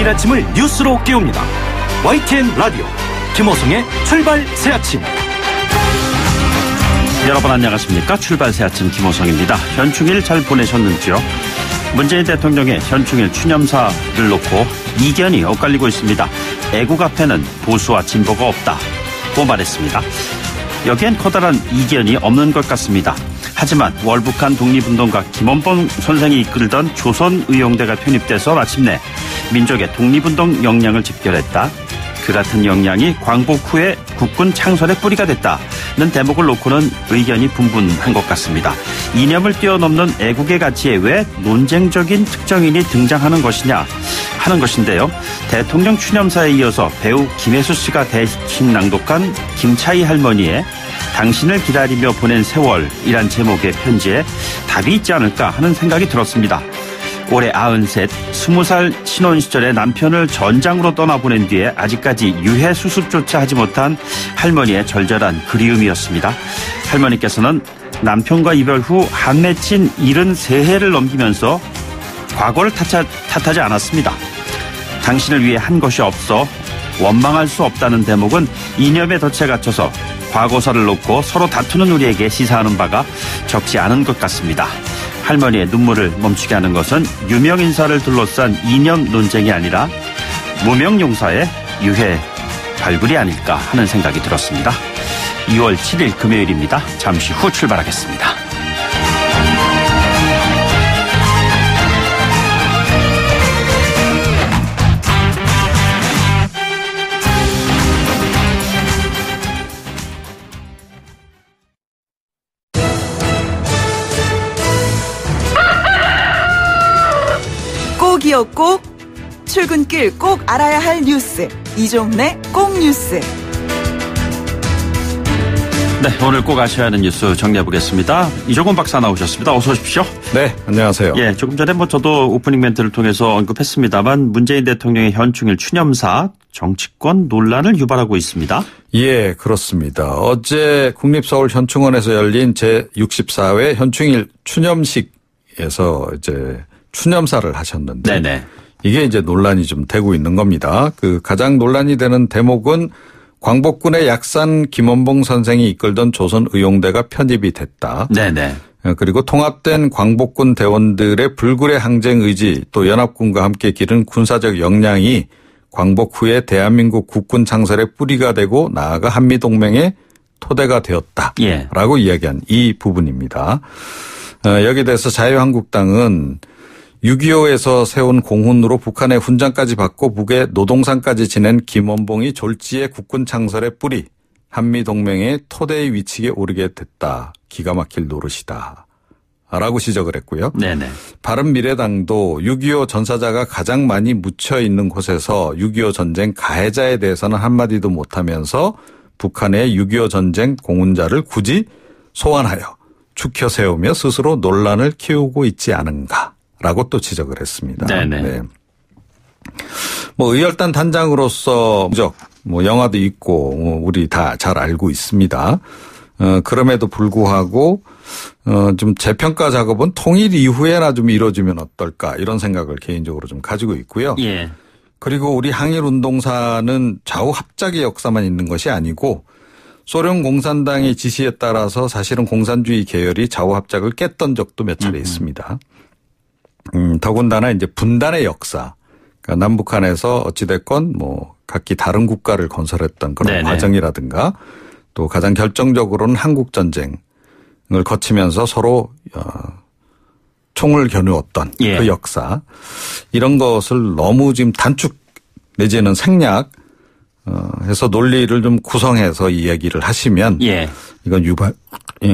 매일 아침을 뉴스로 깨웁니다. YTN 라디오 김호성의 출발 새아침. 여러분 안녕하십니까? 출발 새아침 김호성입니다. 현충일 잘 보내셨는지요? 문재인 대통령의 현충일 추념사를 놓고 이견이 엇갈리고 있습니다. 애국 앞에는 보수와 진보가 없다고 말했습니다. 여기엔 커다란 이견이 없는 것 같습니다. 하지만 월북한 독립운동가 김원봉 선생이 이끌던 조선의용대가 편입돼서 마침내 민족의 독립운동 역량을 집결했다. 그 같은 역량이 광복 후에 국군 창설의 뿌리가 됐다는 대목을 놓고는 의견이 분분한 것 같습니다. 이념을 뛰어넘는 애국의 가치에 왜 논쟁적인 특정인이 등장하는 것이냐 하는 것인데요. 대통령 추념사에 이어서 배우 김혜수 씨가 대신 낭독한 김차희 할머니의 당신을 기다리며 보낸 세월이란 제목의 편지에 답이 있지 않을까 하는 생각이 들었습니다. 올해 93, 20살 신혼 시절에 남편을 전장으로 떠나보낸 뒤에 아직까지 유해 수습조차 하지 못한 할머니의 절절한 그리움이었습니다. 할머니께서는 남편과 이별 후 한 맺힌 73해를 넘기면서 과거를 탓하지 않았습니다. 당신을 위해 한 것이 없어 원망할 수 없다는 대목은 이념의 덫에 갇혀서 과거사를 놓고 서로 다투는 우리에게 시사하는 바가 적지 않은 것 같습니다. 할머니의 눈물을 멈추게 하는 것은 유명인사를 둘러싼 이념 논쟁이 아니라 무명용사의 유해 발굴이 아닐까 하는 생각이 들었습니다. 2월 7일 금요일입니다. 잠시 후 출발하겠습니다. 꼭이요 꼭, 출근길 꼭 알아야 할 뉴스, 이종래 꼭 뉴스. 네, 오늘 꼭 아셔야 하는 뉴스 정리해보겠습니다. 이종건 박사 나오셨습니다. 어서 오십시오. 네, 안녕하세요. 예, 조금 전에 저도 오프닝 멘트를 통해서 언급했습니다만 문재인 대통령의 현충일 추념사 정치권 논란을 유발하고 있습니다. 예, 그렇습니다. 어제 국립서울현충원에서 열린 제64회 현충일 추념식에서 이제 추념사를 하셨는데 네네. 이게 이제 논란이 좀 되고 있는 겁니다. 그 가장 논란이 되는 대목은 광복군의 약산 김원봉 선생이 이끌던 조선의용대가 편입이 됐다. 네네. 그리고 통합된 광복군 대원들의 불굴의 항쟁 의지 또 연합군과 함께 기른 군사적 역량이 광복 후에 대한민국 국군 창설의 뿌리가 되고 나아가 한미동맹의 토대가 되었다라고 이야기한 이 부분입니다. 여기에 대해서 자유한국당은 6.25에서 세운 공훈으로 북한의 훈장까지 받고 북의 노동상까지 지낸 김원봉이 졸지의 국군 창설의 뿌리, 한미동맹의 토대의 위치에 오르게 됐다. 기가 막힐 노릇이다. 라고 지적을 했고요. 네네. 바른미래당도 6.25 전사자가 가장 많이 묻혀 있는 곳에서 6.25 전쟁 가해자에 대해서는 한마디도 못하면서 북한의 6.25 전쟁 공훈자를 굳이 소환하여 축혀 세우며 스스로 논란을 키우고 있지 않은가. 라고 또 지적을 했습니다. 네네. 네. 의열단 단장으로서 영화도 있고 우리 다 잘 알고 있습니다. 그럼에도 불구하고 좀 재평가 작업은 통일 이후에나 좀 이루어지면 어떨까 이런 생각을 개인적으로 좀 가지고 있고요. 예. 그리고 우리 항일운동사는 좌우 합작의 역사만 있는 것이 아니고 소련 공산당의 지시에 따라서 사실은 공산주의 계열이 좌우 합작을 깼던 적도 몇 차례 있습니다. 더군다나 이제 분단의 역사, 그러니까 남북한에서 어찌됐건 각기 다른 국가를 건설했던 그런 네네. 과정이라든가 또 가장 결정적으로는 한국 전쟁을 거치면서 서로 총을 겨누었던 그 역사 이런 것을 너무 지금 단축 내지는 생략 해서 논리를 좀 구성해서 이야기를 하시면 이건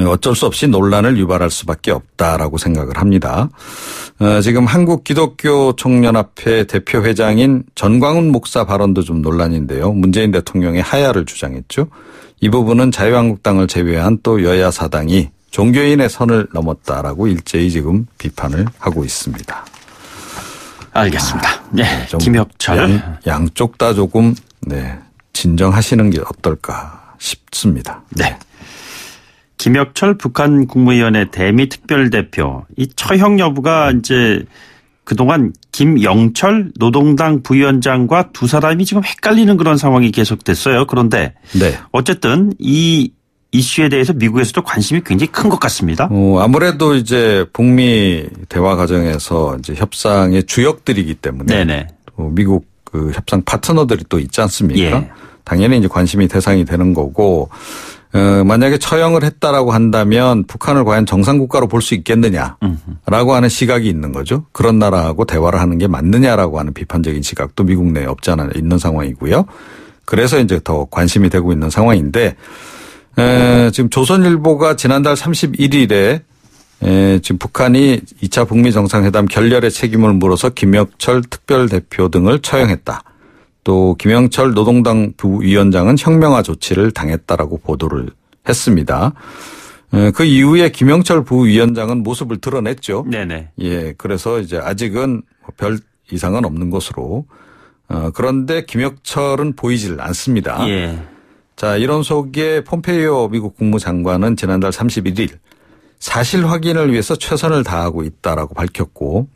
어쩔 수 없이 논란을 유발할 수밖에 없다라고 생각을 합니다. 지금 한국기독교총연합회 대표회장인 전광훈 목사 발언도 좀 논란인데요. 문재인 대통령의 하야를 주장했죠. 이 부분은 자유한국당을 제외한 또 여야 사당이 종교인의 선을 넘었다라고 일제히 지금 비판을 하고 있습니다. 알겠습니다. 네, 김혁철. 양쪽 다 조금 진정하시는 게 어떨까 싶습니다. 네. 김혁철 북한 국무위원회 대미 특별대표 이 처형 여부가 이제 그동안 김영철 노동당 부위원장과 두 사람이 지금 헷갈리는 그런 상황이 계속됐어요. 그런데 네. 어쨌든 이 이슈에 대해서 미국에서도 관심이 굉장히 큰 것 같습니다. 아무래도 이제 북미 대화 과정에서 이제 협상의 주역들이기 때문에 네네. 또 미국 그 협상 파트너들이 또 있지 않습니까? 예. 당연히 이제 관심이 대상이 되는 거고 만약에 처형을 했다라고 한다면 북한을 과연 정상국가로 볼 수 있겠느냐라고 하는 시각이 있는 거죠. 그런 나라하고 대화를 하는 게 맞느냐라고 하는 비판적인 시각도 미국 내에 없지 않아 있는 상황이고요. 그래서 이제 더 관심이 되고 있는 상황인데 지금 조선일보가 지난달 31일에 지금 북한이 2차 북미 정상회담 결렬의 책임을 물어서 김영철 특별대표 등을 처형했다. 또 김영철 노동당 부위원장은 형명화 조치를 당했다라고 보도를 했습니다. 그 이후에 김영철 부위원장은 모습을 드러냈죠. 네네. 예, 그래서 이제 아직은 별 이상은 없는 것으로. 그런데 김영철은 보이질 않습니다. 예. 자, 이런 속에 폼페이오 미국 국무장관은 지난달 31일 사실 확인을 위해서 최선을 다하고 있다라고 밝혔고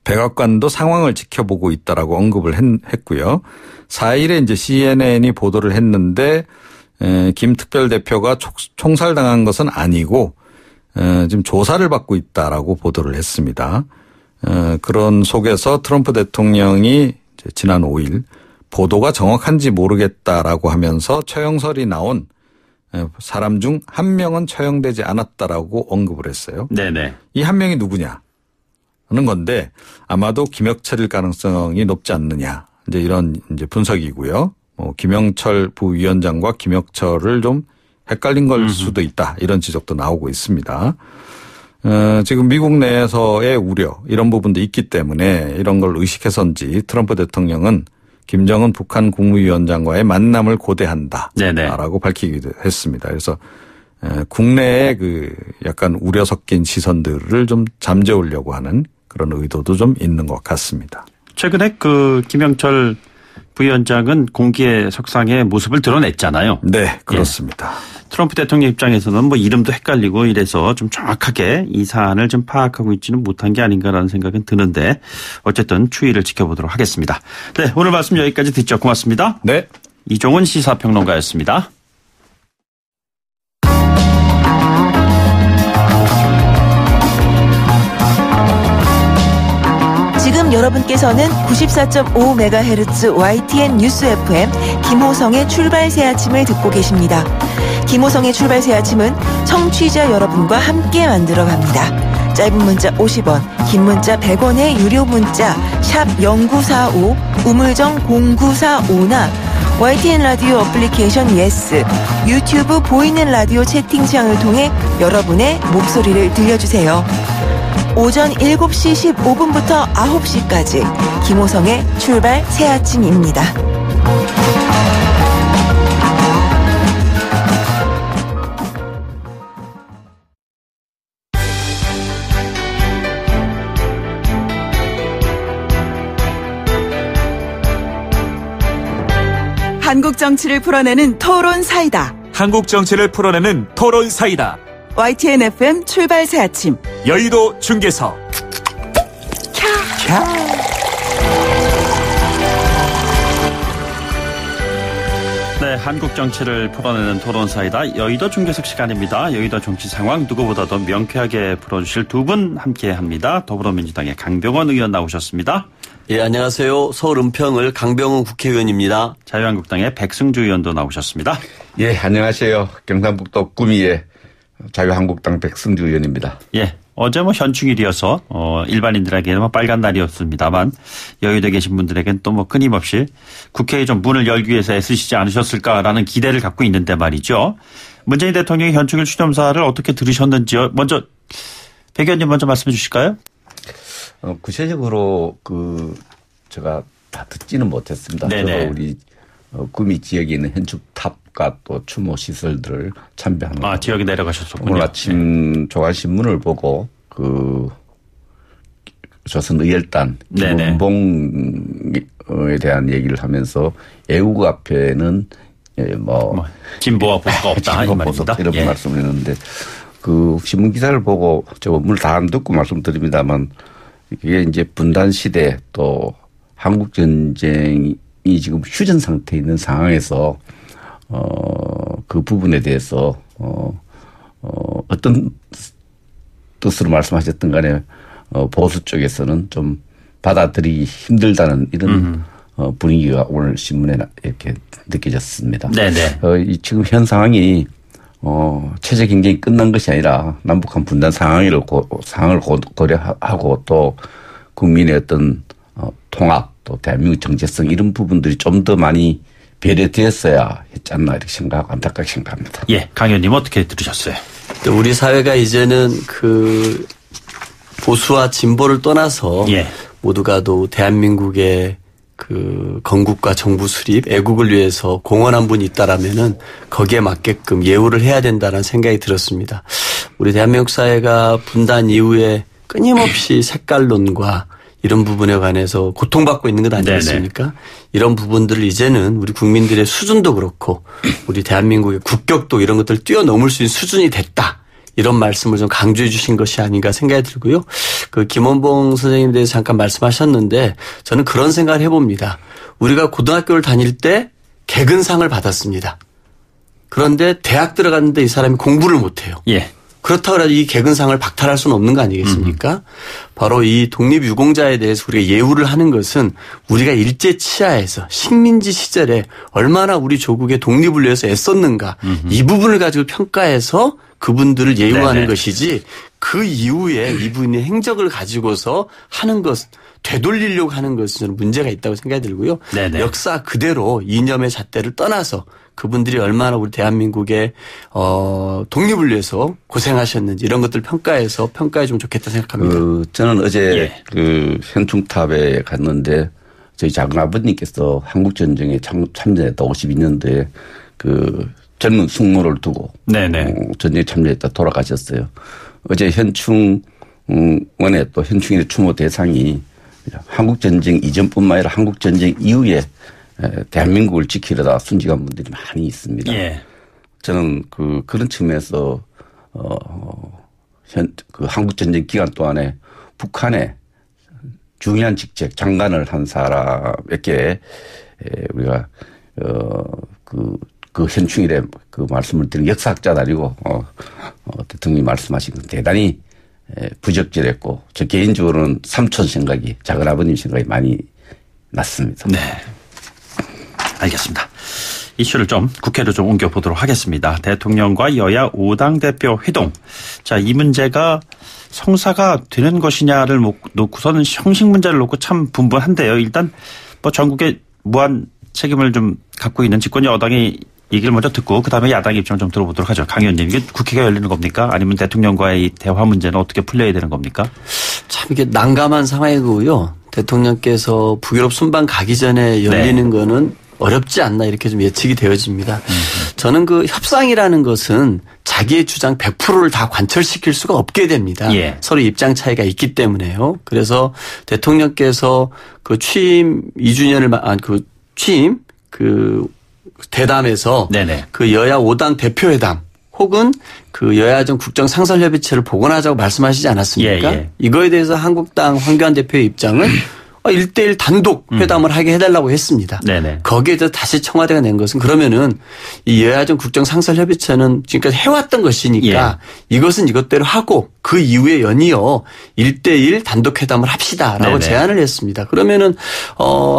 백악관도 상황을 지켜보고 있다라고 언급을 했고요. 4일에 이제 CNN이 보도를 했는데 김 특별대표가 총살당한 것은 아니고 지금 조사를 받고 있다라고 보도를 했습니다. 그런 속에서 트럼프 대통령이 지난 5일 보도가 정확한지 모르겠다라고 하면서 처형설이 나온 사람 중 한 명은 처형되지 않았다라고 언급을 했어요. 네네. 이 한 명이 누구냐? 하는 건데 아마도 김영철일 가능성이 높지 않느냐. 이제 이런 이제 분석이고요. 김영철 부위원장과 김영철을 좀 헷갈린 걸 수도 있다. 이런 지적도 나오고 있습니다. 지금 미국 내에서의 우려 이런 부분도 있기 때문에 이런 걸 의식해서인지 트럼프 대통령은 김정은 북한 국무위원장과의 만남을 고대한다라고 밝히기도 했습니다. 그래서 국내의 그 약간 우려 섞인 시선들을 좀 잠재우려고 하는 그런 의도도 좀 있는 것 같습니다. 최근에 그 김영철 부위원장은 공개 석상의 모습을 드러냈잖아요. 네, 그렇습니다. 예. 트럼프 대통령 입장에서는 뭐 이름도 헷갈리고 이래서 좀 정확하게 이 사안을 좀 파악하고 있지는 못한 게 아닌가라는 생각은 드는데 어쨌든 추이를 지켜보도록 하겠습니다. 네, 오늘 말씀 여기까지 듣죠. 고맙습니다. 네. 이종훈 시사평론가였습니다. 지금 여러분께서는 94.5MHz YTN 뉴스 FM 김호성의 출발 새 아침을 듣고 계십니다. 김호성의 출발 새 아침은 청취자 여러분과 함께 만들어갑니다. 짧은 문자 50원, 긴 문자 100원의 유료 문자 샵 0945, 우물정 0945나 YTN 라디오 어플리케이션 예스, 유튜브 보이는 라디오 채팅창을 통해 여러분의 목소리를 들려주세요. 오전 7시 15분부터 9시까지 김호성의 출발 새 아침입니다. 한국 정치를 풀어내는 토론 사이다. 한국 정치를 풀어내는 토론 사이다. YTN FM 출발 새 아침. 여의도 중계석. 네, 한국 정치를 풀어내는 토론 사이다. 여의도 중계석 시간입니다. 여의도 정치 상황 누구보다도 명쾌하게 풀어주실 두 분 함께합니다. 더불어민주당의 강병원 의원 나오셨습니다. 예, 안녕하세요. 서울 은평을 강병원 국회의원입니다. 자유한국당의 백승주 의원도 나오셨습니다. 예, 안녕하세요. 경상북도 구미의 자유한국당 백승주 의원입니다. 예, 어제 현충일이어서 일반인들에게는 빨간 날이었습니다만 여의도에 계신 분들에게는 또 끊임없이 국회의 좀 문을 열기 위해서 애쓰시지 않으셨을까라는 기대를 갖고 있는데 말이죠. 문재인 대통령의 현충일 추념사를 어떻게 들으셨는지요? 먼저 백 의원님 먼저 말씀해 주실까요? 구체적으로 제가 다 듣지는 못했습니다. 저도 우리 구미 지역에 있는 현충탑과 또 추모 시설들을 참배하는. 지역에 내려가셨었군요. 오늘 아침 조간신문을 보고 조선 의열단 김은봉에 대한 얘기를 하면서 애국 앞에는 진보와 보수가 없다 이 말입니다. 이런 말씀을 했는데 신문 기사를 보고 저 오늘 다 안 듣고 말씀드립니다만 이게 이제 분단 시대 또 한국 전쟁이 지금 휴전 상태에 있는 상황에서 그 부분에 대해서 어떤 뜻으로 말씀하셨던 간에 보수 쪽에서는 좀 받아들이기 힘들다는 이런 분위기가 오늘 신문에 이렇게 느껴졌습니다. 네네. 지금 현 상황이 체제 경쟁이 끝난 것이 아니라 남북한 분단 상황을 고려하고 또 국민의 어떤 통합 또 대한민국 정체성 이런 부분들이 좀 더 많이 배려되었어야 했지 않나 이렇게 안타깝게 생각합니다. 예, 강 의원님 어떻게 들으셨어요? 우리 사회가 이제는 그 보수와 진보를 떠나서 예. 모두가 또 대한민국의 그 건국과 정부 수립, 애국을 위해서 공헌한 분이 있다라면은 거기에 맞게끔 예우를 해야 된다는 생각이 들었습니다. 우리 대한민국 사회가 분단 이후에 끊임없이 색깔론과 이런 부분에 관해서 고통받고 있는 것 아니겠습니까? 네네. 이런 부분들을 이제는 우리 국민들의 수준도 그렇고 우리 대한민국의 국격도 이런 것들을 뛰어넘을 수 있는 수준이 됐다. 이런 말씀을 좀 강조해 주신 것이 아닌가 생각이 들고요. 그 김원봉 선생님에 대해서 잠깐 말씀하셨는데 저는 그런 생각을 해봅니다. 우리가 고등학교를 다닐 때 개근상을 받았습니다. 그런데 대학 들어갔는데 이 사람이 공부를 못해요. 예. 그렇다고 해서 이 개근상을 박탈할 수는 없는 거 아니겠습니까? 바로 이 독립유공자에 대해서 우리가 예우를 하는 것은 우리가 일제치하에서 식민지 시절에 얼마나 우리 조국의 독립을 위해서 애썼는가 이 부분을 가지고 평가해서 그분들을 예우하는 네네. 것이지 그 이후에 이분의 행적을 가지고서 하는 것 되돌리려고 하는 것은 저는 문제가 있다고 생각이 들고요. 네네. 역사 그대로 이념의 잣대를 떠나서 그분들이 얼마나 우리 대한민국의 독립을 위해서 고생하셨는지 이런 것들을 평가해 주면 좋겠다 생각합니다. 저는 어제 예. 그 현충탑에 갔는데 저희 작은 아버님께서 한국 전쟁에 참전했다 52년도에 그 젊은 숙모를 두고 전쟁에 참여했다 돌아가셨어요. 어제 현충원에 또 현충일의 추모 대상이 한국 전쟁 이전뿐만 아니라 한국 전쟁 이후에 대한민국을 지키려다 순직한 분들이 많이 있습니다. 예. 저는 그런 측면에서 그 한국 전쟁 기간 동안에 북한에 중요한 직책 장관을 한 사람에게 우리가 그 현충일에 그 말씀을 드린 역사학자도 아니고 대통령이 말씀하신 건 대단히 부적절했고 저 개인적으로는 삼촌 생각이 작은 아버님 생각이 많이 났습니다. 네. 알겠습니다. 이슈를 좀 국회로 좀 옮겨보도록 하겠습니다. 대통령과 여야 5당 대표 회동. 자, 이 문제가 성사가 되는 것이냐를 놓고서는 형식 문제를 놓고 참 분분한데요. 일단 뭐 전국에 무한 책임을 좀 갖고 있는 집권 여당이 얘기를 먼저 듣고 그다음에 야당 입장 좀 들어보도록 하죠. 강 의원님, 이게 국회가 열리는 겁니까? 아니면 대통령과의 이 대화 문제는 어떻게 풀려야 되는 겁니까? 참 이게 난감한 상황이고요. 대통령께서 북유럽 순방 가기 전에 열리는 거는 어렵지 않나 이렇게 좀 예측이 되어집니다. 저는 그 협상이라는 것은 자기의 주장 100%를 다 관철시킬 수가 없게 됩니다. 예. 서로 입장 차이가 있기 때문에요. 그래서 대통령께서 그 취임 2주년을 취임 대담에서 네네. 그 여야 5당 대표회담 혹은 그 여야정 국정상설협의체를 복원하자고 말씀하시지 않았습니까? 예, 예. 이거에 대해서 한국당 황교안 대표의 입장은 1대1 단독 회담을 하게 해달라고 했습니다. 네네. 거기에 대해서 다시 청와대가 낸 것은 그러면은 이 여야정 국정상설협의체는 지금까지 해왔던 것이니까 예. 이것은 이것대로 하고 그 이후에 연이어 1대1 단독 회담을 합시다라고 네네. 제안을 했습니다. 그러면은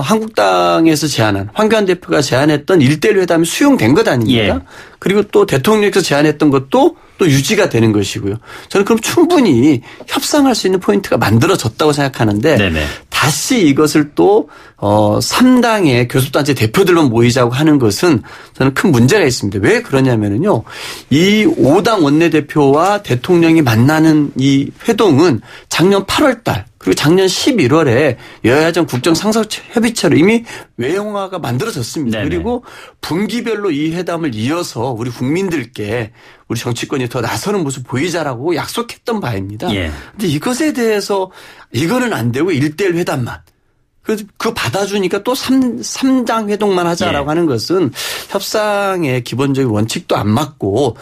한국당에서 제안한 황교안 대표가 제안했던 1대1 회담이 수용된 것 아닙니까? 예. 그리고 또 대통령께서 제안했던 것도 또 유지가 되는 것이고요. 저는 그럼 충분히 협상할 수 있는 포인트가 만들어졌다고 생각하는데 네네. 다시 이것을 또 3당의 교섭단체 대표들만 모이자고 하는 것은 저는 큰 문제가 있습니다. 왜 그러냐면요. 이 5당 원내대표와 대통령이 만나는 이 회동은 작년 8월 달 그리고 작년 11월에 여야정 국정상설협의체로 이미 외형화가 만들어졌습니다. 네네. 그리고 분기별로 이 회담을 이어서 우리 국민들께 우리 정치권이 더 나서는 모습 보이자라고 약속했던 바입니다. 그런데 이것에 대해서 이거는 안 되고 1대1 회담만. 그 받아주니까 또 3당 회동만 하자라고 하는 것은 협상의 기본적인 원칙도 안 맞고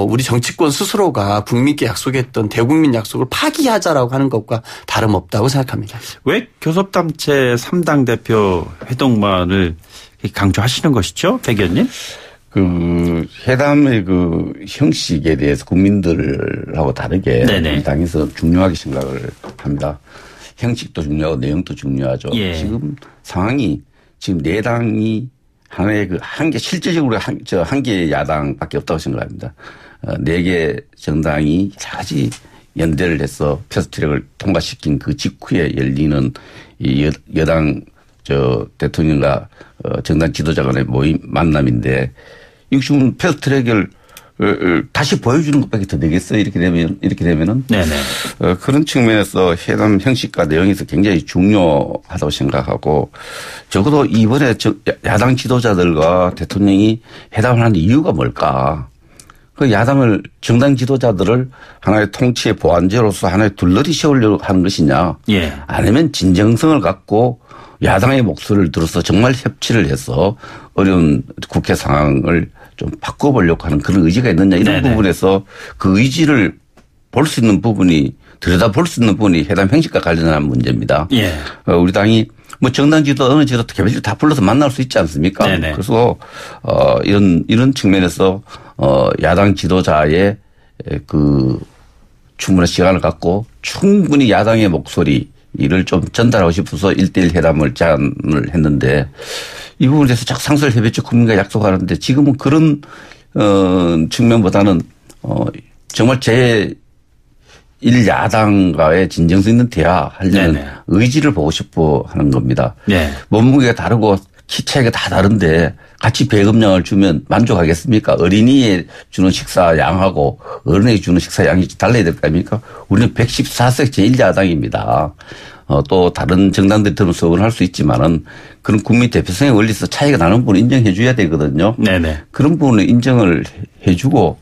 우리 정치권 스스로가 국민께 약속했던 대국민 약속을 파기하자라고 하는 것과 다름없다고 생각합니다. 왜 교섭단체 3당 대표 회동만을 강조하시는 것이죠? 백 의원님? 그 회담의 그 형식에 대해서 국민들하고 다르게 우리 당에서 중요하게 생각을 합니다. 형식도 중요하고 내용도 중요하죠. 지금 상황이 지금 네 당이 하나의 그 한 개 실질적으로 한 개 야당밖에 없다고 생각합니다. 네 개 정당이 같이 연대를 해서 패스트트랙을 통과시킨 그 직후에 열리는 이 여당 대통령과 정당 지도자 간의 만남인데 이거 지금 패스트트랙을 다시 보여주는 것밖에 더 되겠어요. 이렇게 되면은. 네네. 그런 측면에서 회담 형식과 내용에서 굉장히 중요하다고 생각하고 적어도 이번에 야당 지도자들과 대통령이 회담을 하는 이유가 뭘까? 그 야당을 정당 지도자들을 하나의 통치의 보완제로서 하나의 둘러리 세우려고 하는 것이냐? 아니면 진정성을 갖고 야당의 목소리를 들어서 정말 협치를 해서 어려운 국회 상황을 좀 바꿔보려고 하는 그런 의지가 있느냐 이런 부분에서 그 의지를 볼 수 있는 부분이 들여다볼 수 있는 부분이 회담 형식과 관련한 문제입니다. 우리 당이 뭐 정당 지도 어느 지도 개별적으로 다 불러서 만날 수 있지 않습니까? 그래서 이런 측면에서 야당 지도자의 그 충분한 시간을 갖고 충분히 야당의 목소리를 좀 전달하고 싶어서 1대1 회담을 제안을 했는데 이 부분에 대해서 상설협의체 국민과 약속하는데 지금은 그런 측면보다는 정말 제1야당과의 진정성 있는 대화하려는 의지를 보고 싶어 하는 겁니다. 몸무게가 다르고 키 차이가 다 다른데 같이 배급량을 주면 만족하겠습니까? 어린이에 주는 식사 양하고 어른에게 주는 식사 양이 달라야 될 거 아닙니까? 우리는 114석 제1야당입니다. 또 다른 정당들이 들으면 서운할 수 있지만은 그런 국민 대표성의 원리에서 차이가 나는 부분을 인정해 줘야 되거든요. 그런 부분을 인정을 해 주고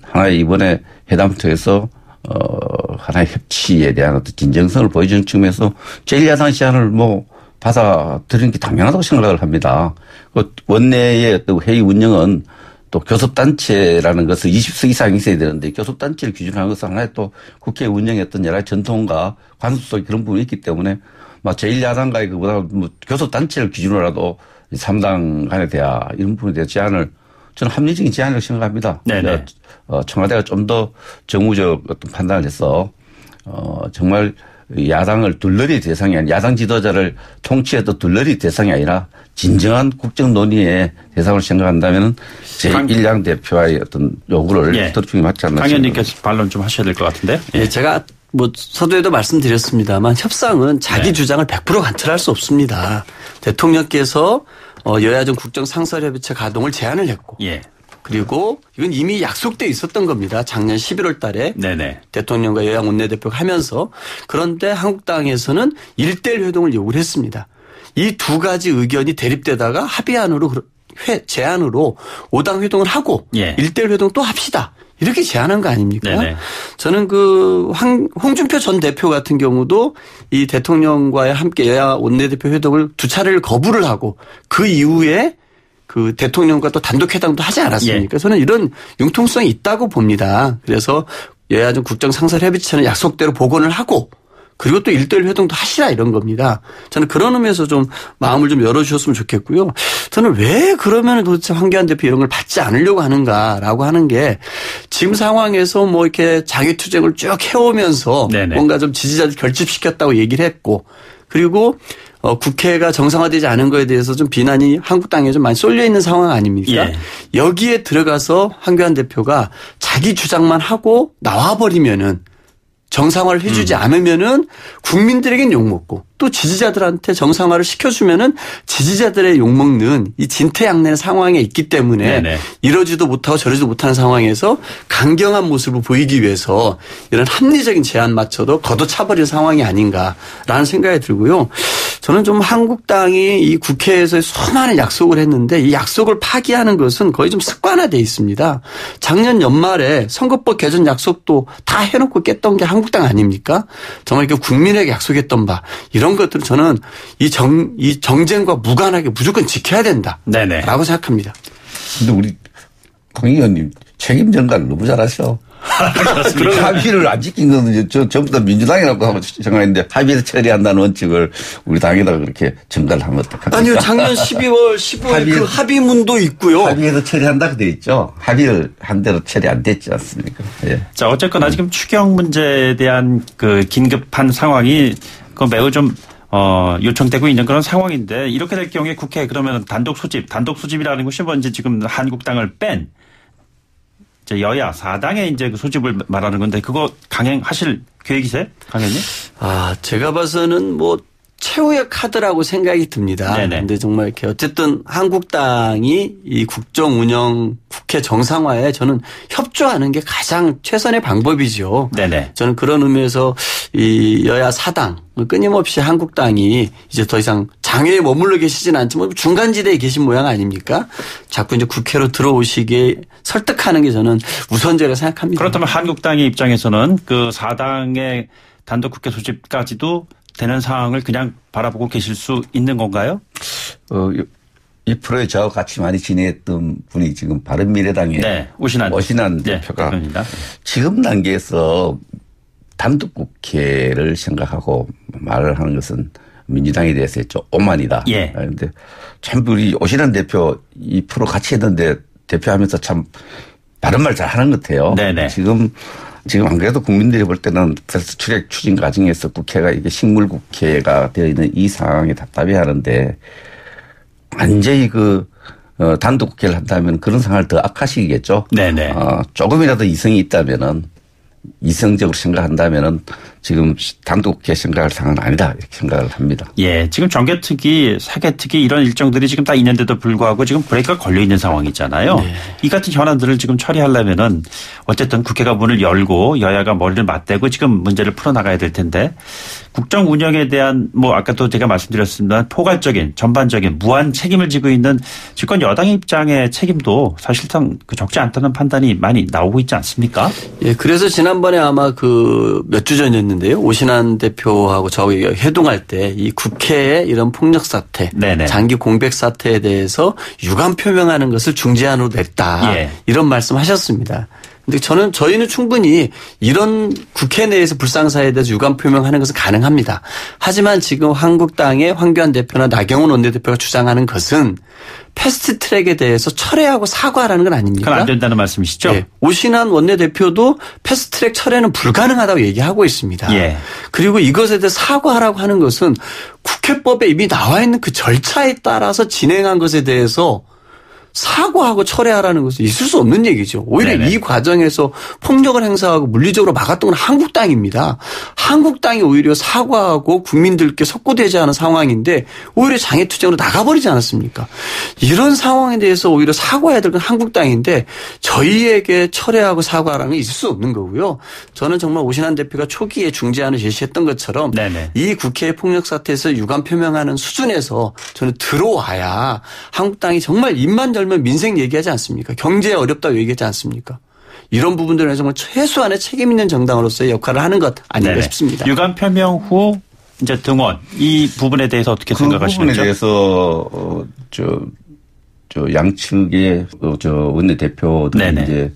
하나의 이번에 회담을 통해서 하나의 협치에 대한 어떤 진정성을 보여주는 측면에서 제1야당 제안을 받아들이는 게 당연하다고 생각을 합니다. 원내의 어떤 회의 운영은 또 교섭단체라는 것은 20석 이상 있어야 되는데 교섭단체를 기준으로 하는 것은 하나의 또 국회 운영의 어떤 여러 전통과 관습 그런 부분이 있기 때문에 제1야당과의 그보다 교섭단체를 기준으로라도 3당 간의 대화 이런 부분에 대한 제안을 저는 합리적인 제안이라고 생각합니다. 청와대가 좀 더 정무적 어떤 판단을 해서 정말 야당을 둘러리 대상이 아니라 야당 지도자를 통치해도 둘러리 대상이 아니라 진정한 국정 논의의 대상을 생각한다면 제1당 대표와의 어떤 요구를 들어주기 맞지 않나. 강 의원님께서 반론 좀 하셔야 될 것 같은데. 제가 서두에도 말씀드렸습니다만 협상은 자기 주장을 100% 관철할 수 없습니다. 대통령께서 여야정 국정상설협의체 가동을 제안을 했고 그리고 이건 이미 약속돼 있었던 겁니다. 작년 11월 달에 대통령과 여야 원내대표가 하면서 그런데 한국당에서는 1대1 회동을 요구를 했습니다. 이 두 가지 의견이 대립되다가 합의안으로 제안으로 5당 회동을 하고 1대1 회동 또 합시다. 이렇게 제안한 거 아닙니까? 저는 홍준표 전 대표 같은 경우도 이 대통령과 함께 여야 원내대표 회동을 2차례를 거부를 하고 그 이후에 그 대통령과 또 단독 회담도 하지 않았습니까? 저는 이런 융통성이 있다고 봅니다. 그래서 여야정 국정상설협의체는 약속대로 복원을 하고 그리고 또 1대1 회동도 하시라 이런 겁니다. 저는 그런 의미에서 좀 마음을 좀 열어주셨으면 좋겠고요. 저는 왜 그러면 도대체 황교안 대표 이런 걸 받지 않으려고 하는가라고 하는 게 지금 상황에서 이렇게 장애투쟁을 쭉 해오면서 뭔가 좀 지지자들 결집시켰다고 얘기를 했고 그리고 국회가 정상화되지 않은 거에 대해서 좀 비난이 한국당에 좀 많이 쏠려 있는 상황 아닙니까? 여기에 들어가서 황교안 대표가 자기 주장만 하고 나와버리면은 정상화를 해주지 않으면은 국민들에겐 욕먹고 또 지지자들한테 정상화를 시켜주면은 지지자들의 욕먹는 이 진퇴양난의 상황에 있기 때문에 이러지도 못하고 저러지도 못하는 상황에서 강경한 모습을 보이기 위해서 이런 합리적인 제안 맞춰도 걷어차버릴 상황이 아닌가라는 생각이 들고요. 저는 좀 한국당이 이 국회에서 수많은 약속을 했는데 이 약속을 파기하는 것은 거의 좀 습관화돼 있습니다. 작년 연말에 선거법 개정 약속도 다 해놓고 깼던 게 한국당 아닙니까? 정말 이렇게 국민에게 약속했던 바 이런 것들은 저는 이 정쟁과 무관하게 무조건 지켜야 된다라고 네네. 생각합니다. 근데 우리 강 의원님 책임 전가를 너무 잘하셔. 합의를 안 지킨 건 전부 다 민주당이라고 하고 생각했는데 합의를 처리한다는 원칙을 우리 당에다가 그렇게 전가를 하면 어떡합니까? 아니요. 작년 12월 15일 그 합의문도 있고요. 합의해서 처리한다고 돼 있죠. 합의를 한 대로 처리 안 됐지 않습니까? 예. 자, 어쨌거나 지금 추경 문제에 대한 그 긴급한 상황이 그 매우 좀 요청되고 있는 그런 상황인데 이렇게 될 경우에 국회 그러면 단독 수집이라는 것이 뭔지 지금 한국당을 뺀 여야 4당의 이제 그 소집을 말하는 건데 그거 강행하실 계획이세요? 강행님? 제가 봐서는 뭐 최후의 카드라고 생각이 듭니다. 그런데 정말 이렇게 어쨌든 한국당이 이 국정 운영 국회 정상화에 저는 협조하는 게 가장 최선의 방법이죠. 네네. 저는 그런 의미에서 이 여야 4당 끊임없이 한국당이 이제 더 이상 장외에 머물러 계시지는 않지만 중간지대에 계신 모양 아닙니까? 자꾸 이제 국회로 들어오시게 설득하는 게 저는 우선적이라고 생각합니다. 그렇다면 한국당의 입장에서는 그 4당의 단독 국회 소집까지도 되는 상황을 그냥 바라보고 계실 수 있는 건가요? 이 프로에 저하고 같이 많이 지냈던 분이 지금 바른미래당의 네, 오신환 대표가 지금 단계에서 단독 국회를 생각하고 말을 하는 것은 민주당에 대해서 좀 오만이다. 그런데 참 우리 오신환 대표 이 프로 같이 했는데 대표하면서 참 바른 말 잘 하는 것 같아요. 네네. 지금 안 그래도 국민들이 볼 때는 패스트 트랙 추진 과정에서 국회가 이게 식물 국회가 되어 있는 이 상황에 답답해 하는데 완전히 단독 국회를 한다면 그런 상황을 더 악화시키겠죠. 네네. 조금이라도 이성이 있다면은 이성적으로 생각한다면은 지금 단독 국회 생각할 상황은 아니다 이렇게 생각을 합니다. 예, 지금 정개특위, 사개특위 이런 일정들이 지금 다 있는데도 불구하고 지금 브레이크가 걸려 있는 상황이잖아요. 네. 이 같은 현안들을 지금 처리하려면은 어쨌든 국회가 문을 열고 여야가 머리를 맞대고 지금 문제를 풀어나가야 될 텐데 국정 운영에 대한 뭐 아까도 제가 말씀드렸습니다. 포괄적인 전반적인 무한 책임을 지고 있는 집권 여당의 입장의 책임도 사실상 적지 않다는 판단이 많이 나오고 있지 않습니까? 예, 그래서 지난번에 아마 몇 주 전이었는데요. 오신환 대표하고 저희 회동할 때 이 국회의 이런 폭력 사태, 장기 공백 사태에 대해서 유감 표명하는 것을 중재안으로 냈다. 이런 말씀하셨습니다. 근데 저희는 충분히 이런 국회 내에서 불상사에 대해서 유감 표명하는 것은 가능합니다. 하지만 지금 한국당의 황교안 대표나 나경원 원내대표가 주장하는 것은 패스트 트랙에 대해서 철회하고 사과하라는 건 아닙니까? 그건 안 된다는 말씀이시죠? 네. 오신환 원내대표도 패스트 트랙 철회는 불가능하다고 얘기하고 있습니다. 그리고 이것에 대해 사과하라고 하는 것은 국회법에 이미 나와 있는 그 절차에 따라서 진행한 것에 대해서 사과하고 철회하라는 것은 있을 수 없는 얘기죠. 오히려 이 과정에서 폭력을 행사하고 물리적으로 막았던 건 한국당입니다. 한국당이 오히려 사과하고 국민들께 석고되지 않은 상황인데 오히려 장애투쟁으로 나가버리지 않았습니까? 이런 상황에 대해서 오히려 사과해야 될 건 한국당인데 저희에게 철회하고 사과하라는 게 있을 수 없는 거고요. 저는 정말 오신환 대표가 초기에 중재안을 제시했던 것처럼 이 국회의 폭력 사태에서 유감 표명하는 수준에서 저는 들어와야 한국당이 정말 입만 열면 민생 얘기하지 않습니까? 경제 어렵다고 얘기하지 않습니까? 이런 부분들에 정말 최소한의 책임 있는 정당으로서의 역할을 하는 것 아닌가 싶습니다. 유감 표명 후 이제 등원 이 부분에 대해서 어떻게 생각하시는지요? 부분에 대해서 양측의 원내대표들 이제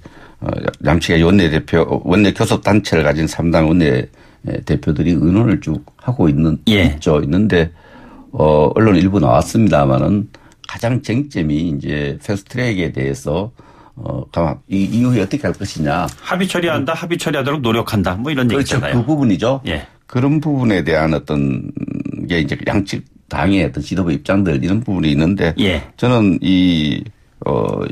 양측의 원내 교섭 단체를 가진 3당 원내 대표들이 의논을 쭉 하고 있는데 언론 일부 나왔습니다만은. 가장 쟁점이 이제 패스트트랙에 대해서 이 이후에 어떻게 할 것이냐. 합의 처리한다. 합의 처리하도록 노력한다. 뭐 이런 얘기잖아요. 그 부분이죠. 그런 부분에 대한 어떤 게 이제 양측 당의 어떤 지도부 입장들 이런 부분이 있는데 저는 이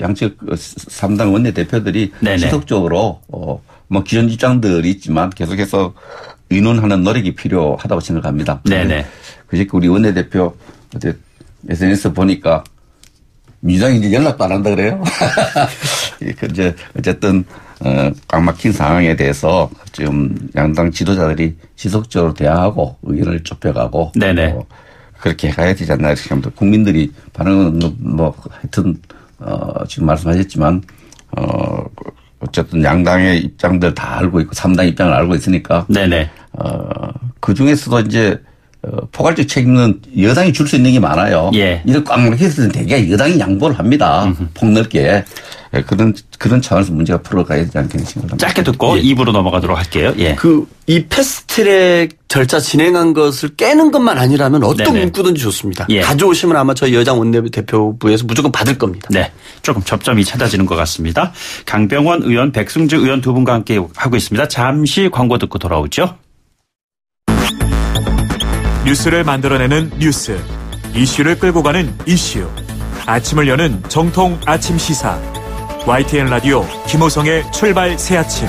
양측 3당 원내 대표들이 지속적으로 뭐 기존 입장들이 있지만 계속해서 의논하는 노력이 필요하다고 생각합니다. 그저께 우리 원내 대표 어제 SNS 보니까 민주당이 이제 연락도 안 한다 그래요. 이제 어쨌든 꽉 막힌 상황에 대해서 지금 양당 지도자들이 지속적으로 대화하고 의견을 좁혀가고 그렇게 가야 되지 않나 이렇게 합니다. 국민들이 반응은 뭐 하여튼 지금 말씀하셨지만 어쨌든 양당의 입장들 다 알고 있고 3당 입장을 알고 있으니까 네네. 그 중에서도 이제 포괄적 책임은 여당이 줄 수 있는 게 많아요. 예. 이렇게 꽉 막혔을 때 대개 여당이 양보를 합니다. 폭넓게. 그런 차원에서 문제가 풀어가야 되지 않겠나 생각합니다. 짧게 듣고 예. 2부로 넘어가도록 할게요. 예. 이 패스트트랙 절차 진행한 것을 깨는 것만 아니라면 어떤 문구든지 좋습니다. 예. 가져오시면 아마 저희 여당 원내대표부에서 무조건 받을 겁니다. 네. 조금 접점이 찾아지는 것 같습니다. 강병원 의원, 백승주 의원 두 분과 함께 하고 있습니다. 잠시 광고 듣고 돌아오죠. 뉴스를 만들어내는 뉴스. 이슈를 끌고 가는 이슈. 아침을 여는 정통 아침 시사. YTN 라디오 김호성의 출발 새아침.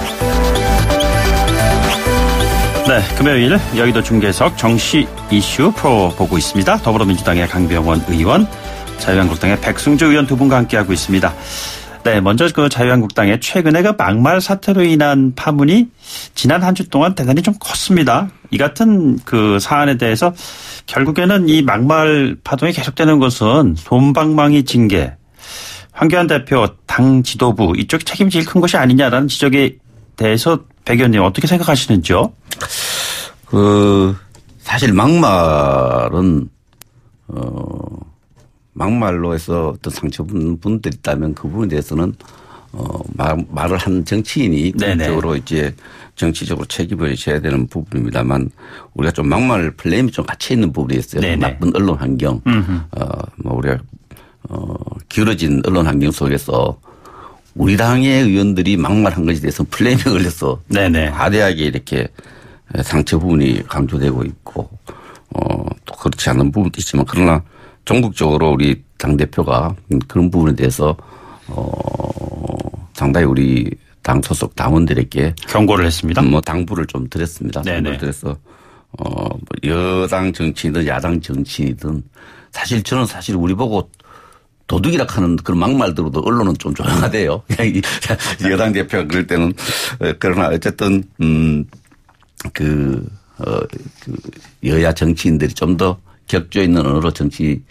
네, 금요일 여의도 중계석 정시 이슈 풀어보고 있습니다. 더불어민주당의 강병원 의원, 자유한국당의 백승주 의원 두 분과 함께하고 있습니다. 네, 먼저 그 자유한국당의 최근에 그 막말 사태로 인한 파문이 지난 한 주 동안 대단히 좀 컸습니다. 이 같은 그 사안에 대해서 결국에는 이 막말 파동이 계속되는 것은 솜방망이 징계, 황교안 대표 당 지도부 이쪽 책임이 제일 큰 것이 아니냐라는 지적에 대해서 백 의원님 어떻게 생각하시는지요? 사실 막말은 막말로 해서 어떤 상처받는 분들이 있다면 그 부분에 대해서는 말을 한 정치인이 적극적으로 이제 정치적으로 책임을 져야 되는 부분입니다만 우리가 좀 막말 플레임이 좀 갇혀 있는 부분이 있어요. 네네. 나쁜 언론 환경, 우리가 기울어진 언론 환경 속에서 우리 당의 의원들이 막말한 것에 대해서 플레임에 걸려서 과대하게 이렇게 상처 부분이 강조되고 있고 또 그렇지 않은 부분도 있지만 그러나 전국적으로 우리 당대표가 그런 부분에 대해서 상당히 우리 당 소속 당원들에게 경고를 했습니다. 당부를 좀 드렸습니다. 당부를 드려서 여당 정치인이든 야당 정치인이든 저는 사실 우리 보고 도둑이라 하는 그런 막말 들어도 언론은 좀 조용하대요. 여당 대표가 그럴 때는. 그러나 어쨌든 여야 정치인들이 좀 더 격조 있는 언어로 정치를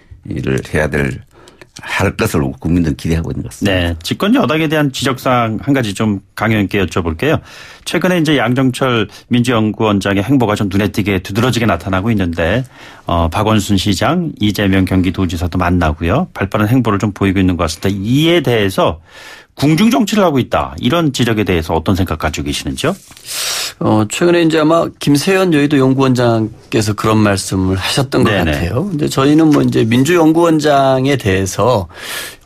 할 것을 국민들은 기대하고 있는 것 같습니다. 네. 집권 여당에 대한 지적사항 한 가지 좀 강형 있게 여쭤볼게요. 최근에 이제 양정철 민주연구원장의 행보가 좀 눈에 띄게 두드러지게 나타나고 있는데, 박원순 시장, 이재명 경기도지사도 만나고요. 발빠른 행보를 좀 보이고 있는 것 같습니다. 이에 대해서 궁중 정치를 하고 있다. 이런 지적에 대해서 어떤 생각 가지고 계시는지요? 최근에 이제 아마 김세현 여의도 연구원장께서 그런 말씀을 하셨던 것 같아요. 근데 저희는 이제 민주연구원장에 대해서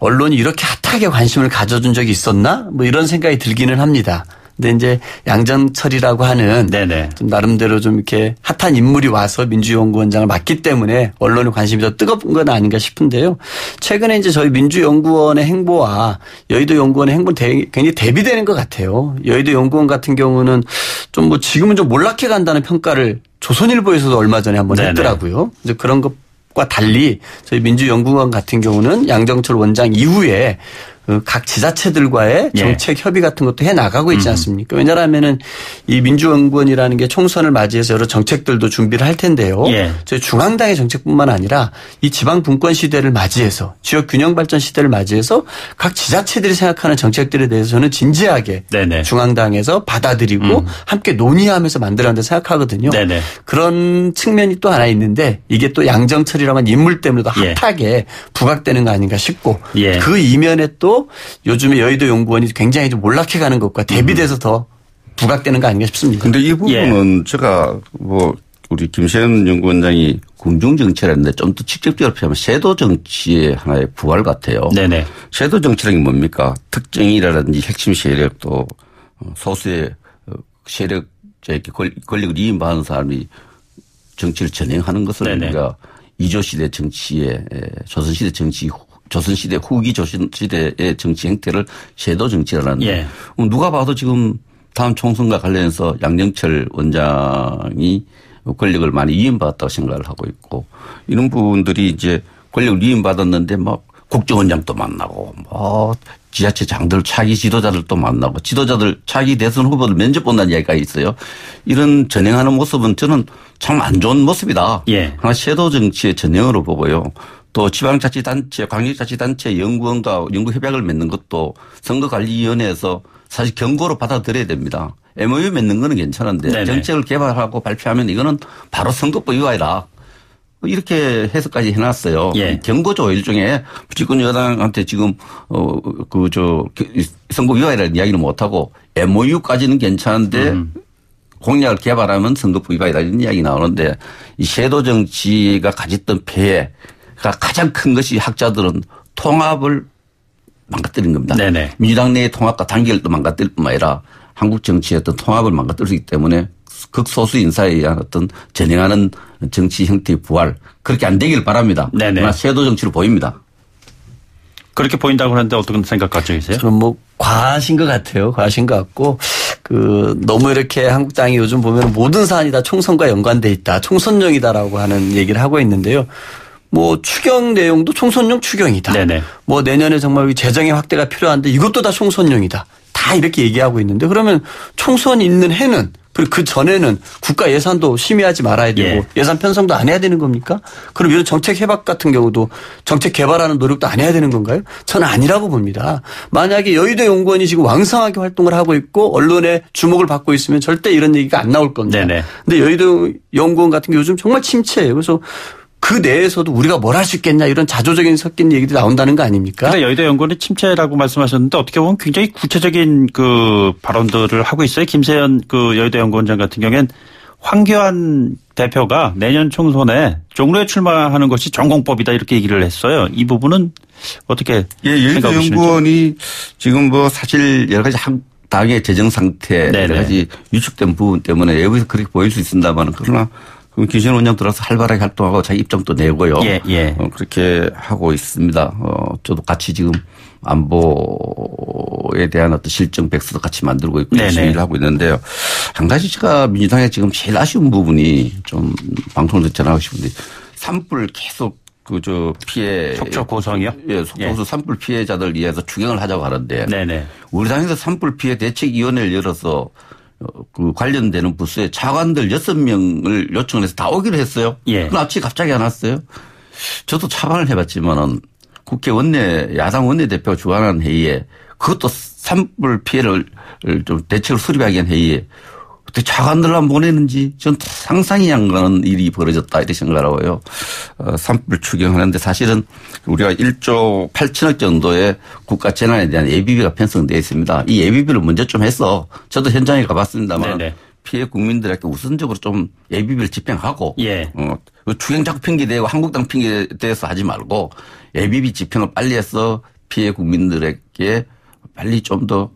언론이 이렇게 핫하게 관심을 가져준 적이 있었나? 이런 생각이 들기는 합니다. 근데 이제 양정철이라고 하는 좀 나름대로 좀 이렇게 핫한 인물이 와서 민주연구원장을 맡기 때문에 언론의 관심이 더 뜨거운 건 아닌가 싶은데요. 최근에 이제 저희 민주연구원의 행보와 여의도 연구원의 행보는 굉장히 대비되는 것 같아요. 여의도 연구원 같은 경우는 좀 지금은 좀 몰락해 간다는 평가를 조선일보에서도 얼마 전에 한번 했더라고요. 이제 그런 것과 달리 저희 민주연구원 같은 경우는 양정철 원장 이후에 각 지자체들과의 정책 협의 같은 것도 해 나가고 있지 않습니까? 왜냐하면은 이 민주연구원이라는 게 총선을 맞이해서 여러 정책들도 준비를 할 텐데요. 저희 중앙당의 정책뿐만 아니라 이 지방 분권 시대를 맞이해서 지역 균형 발전 시대를 맞이해서 각 지자체들이 생각하는 정책들에 대해서는 진지하게 중앙당에서 받아들이고 함께 논의하면서 만들어낸다 생각하거든요. 그런 측면이 또 하나 있는데 이게 또 양정철이라고 하는 인물 때문에도 핫하게 부각되는 거 아닌가 싶고 그 이면에 또 요즘에 여의도 연구원이 굉장히 좀 몰락해 가는 것과 대비돼서 더 부각되는 거 아닌가 싶습니다. 그런데 이 부분은 제가 우리 김세현 연구원장이 궁중정치라는데 좀 더 직접적으로 표현하면 섀도우 정치의 하나의 부활 같아요. 섀도우 정치라는 게 뭡니까? 특정이라든지 핵심 세력 또 소수의 세력 이렇게 권력을 이임받는 사람이 정치를 전행하는 것을 우리가 이조시대 정치에 조선시대 정치 조선시대 후기 조선시대의 정치 행태를 섀도우 정치라는데 누가 봐도 지금 다음 총선과 관련해서 양정철 원장이 권력을 많이 이임받았다고 생각을 하고 있고 이런 부분들이 이제 권력을 이임받았는데 국정원장도 만나고 뭐 지자체장들 차기 지도자들도 만나고 지도자들 차기 대선 후보들 면접 본다는 이야기가 있어요. 이런 전행하는 모습은 저는 참 안 좋은 모습이다. 예. 하나 섀도우 정치의 전형으로 보고요. 또 지방자치단체, 광역자치단체 연구원과 연구협약을 맺는 것도 선거관리위원회에서 사실 경고로 받아들여야 됩니다. MOU 맺는 거는 괜찮은데 네네. 정책을 개발하고 발표하면 이거는 바로 선거법 위반이다. 이렇게 해석까지 해놨어요. 예. 경고죠. 일종의 집권 여당한테 지금 선거 위반이라는 이야기는 못하고 MOU까지는 괜찮은데 공약을 개발하면 선거법 위반이다 이런 이야기 나오는데 이 섀도우 정치가 가졌던 폐해가 가장 큰 것이 학자들은 통합을 망가뜨린 겁니다. 네네. 민주당 내의 통합과 단결도 망가뜨릴 뿐만 아니라 한국 정치의 어떤 통합을 망가뜨릴 수 있기 때문에 극소수 인사에 의한 어떤 전행하는 정치 형태의 부활 그렇게 안 되길 바랍니다. 그러나 섀도우 정치로 보입니다. 그렇게 보인다고 하는데 어떤 생각 가지고 계세요? 저는 뭐 과하신 것 같아요. 과하신 것 같고 너무 이렇게 한국당이 요즘 보면 모든 사안이 다 총선과 연관돼 있다. 총선용이다라고 하는 얘기를 하고 있는데요. 뭐 추경 내용도 총선용 추경이다. 네네. 뭐 내년에 정말 재정의 확대가 필요한데 이것도 다 총선용이다. 다 이렇게 얘기하고 있는데 그러면 총선 있는 해는 그리고 그 전에는 국가 예산도 심의하지 말아야 되고 예산 편성도 안 해야 되는 겁니까? 그럼 이런 정책 해박 같은 경우도 정책 개발하는 노력도 안 해야 되는 건가요? 저는 아니라고 봅니다. 만약에 여의도 연구원이 지금 왕성하게 활동을 하고 있고 언론의 주목을 받고 있으면 절대 이런 얘기가 안 나올 겁니다. 그런데 여의도 연구원 같은 게 요즘 정말 침체예요. 그래서 그 내에서도 우리가 뭘 할 수 있겠냐 이런 자조적인 섞인 얘기들이 나온다는 거 아닙니까? 그런데 여의도 연구원이 침체라고 말씀하셨는데 어떻게 보면 굉장히 구체적인 발언들을 하고 있어요. 김세연 여의도 연구원장 같은 경우엔 황교안 대표가 내년 총선에 종로에 출마하는 것이 전공법이다 이렇게 얘기를 했어요. 이 부분은 어떻게 여의도 연구원이 지금 사실 여러 가지 당의 재정 상태 여러 가지 위축된 부분 때문에 여기서 그렇게 보일 수 있습니다만 그러나 그럼 김세연 원장 들어서 활발하게 활동하고 자기 입장도 내고요. 그렇게 하고 있습니다. 저도 같이 지금 안보에 대한 어떤 실정 백서도 같이 만들고 있고 열심히 일을 하고 있는데요. 한 가지 제가 민주당에 지금 제일 아쉬운 부분이 좀 방송을 전하고 싶은데 산불 계속 피해. 속초 고성이요? 예, 속초 산불 피해자들 위해서 추경을 하자고 하는데. 우리 당에서 산불 피해 대책위원회를 열어서 관련되는 부서에 차관들 6명을 요청을 해서 다 오기로 했어요. 그럼 아침에 갑자기 안 왔어요. 저도 차관을 해봤지만은 국회 야당 원내대표가 주관하는 회의에 그것도 산불 피해를 좀 대책을 수립하기 위한 회의에 어떻게 차관들만 보내는지 전 상상이 안 가는 일이 벌어졌다 이렇게 생각을 하고요. 산불 추경하는데 사실은 우리가 1조 8천억 정도의 국가 재난에 대한 예비비가 편성되어 있습니다. 이 예비비를 먼저 좀 해서 저도 현장에 가봤습니다만 피해 국민들에게 우선적으로 좀 예비비를 집행하고 추경자구 핑계대고 한국당 핑계대서 하지 말고 예비비 집행을 빨리 해서 피해 국민들에게 빨리 좀 더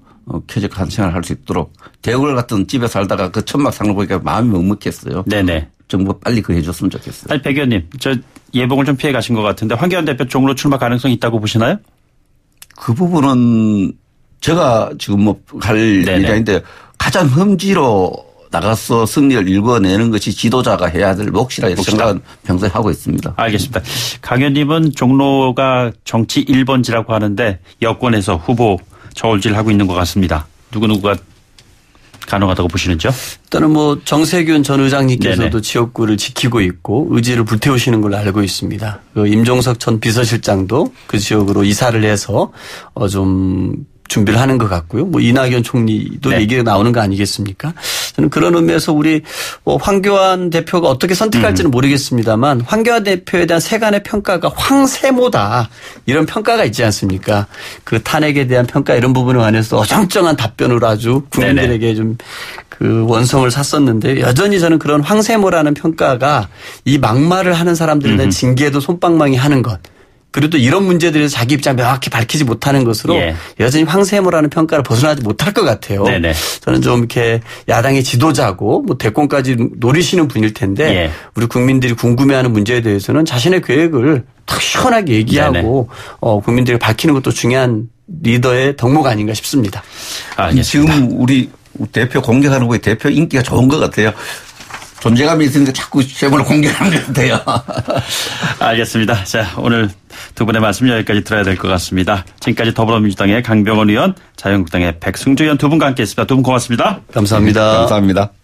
쾌적한 생활을 할 수 있도록 대구를 같은 집에 살다가 그 천막 상을 보니까 마음이 먹먹했어요. 정부가 빨리 그거 해줬으면 좋겠어요. 아니, 백 의원님, 예봉을 좀 피해 가신 것 같은데 황교안 대표 종로 출마 가능성이 있다고 보시나요? 그 부분은 제가 지금 할 일이 아닌데 가장 험지로 나가서 승리를 일궈내는 것이 지도자가 해야 될 몫이라 이런 생각은 평소에 하고 있습니다. 알겠습니다. 강 의원님은 종로가 정치 1번지라고 하는데 여권에서 후보 저울질 하고 있는 것 같습니다. 누구누구가 가능하다고 보시는지요? 일단은 정세균 전 의장님께서도 지역구를 지키고 있고 의지를 불태우시는 걸로 알고 있습니다. 임종석 전 비서실장도 그 지역으로 이사를 해서 좀 준비를 하는 것 같고요. 이낙연 총리도 얘기가 나오는 거 아니겠습니까? 저는 그런 의미에서 우리 황교안 대표가 어떻게 선택할지는 모르겠습니다만 황교안 대표에 대한 세간의 평가가 황세모다 이런 평가가 있지 않습니까? 그 탄핵에 대한 평가 이런 부분에 관해서 어정쩡한 답변으로 아주 국민들에게 좀 원성을 샀었는데 여전히 저는 그런 황세모라는 평가가 이 막말을 하는 사람들에 대한 징계도 솜방망이 하는 것. 그리고 또 이런 문제들에서 자기 입장 명확히 밝히지 못하는 것으로 여전히 황세모라는 평가를 벗어나지 못할 것 같아요. 저는 좀 이렇게 야당의 지도자고 대권까지 노리시는 분일 텐데 우리 국민들이 궁금해하는 문제에 대해서는 자신의 계획을 딱 시원하게 얘기하고 국민들이 밝히는 것도 중요한 리더의 덕목 아닌가 싶습니다. 지금 우리 대표 공격하는 거에 대표 인기가 좋은 것 같아요. 존재감이 있으니까 자꾸 시험을 공개하는 것 같아요. 알겠습니다. 자, 오늘 두 분의 말씀 여기까지 들어야 될 것 같습니다. 지금까지 더불어민주당의 강병원 의원, 자유한국당의 백승주 의원 두 분과 함께했습니다. 두 분 고맙습니다. 감사합니다. 감사합니다.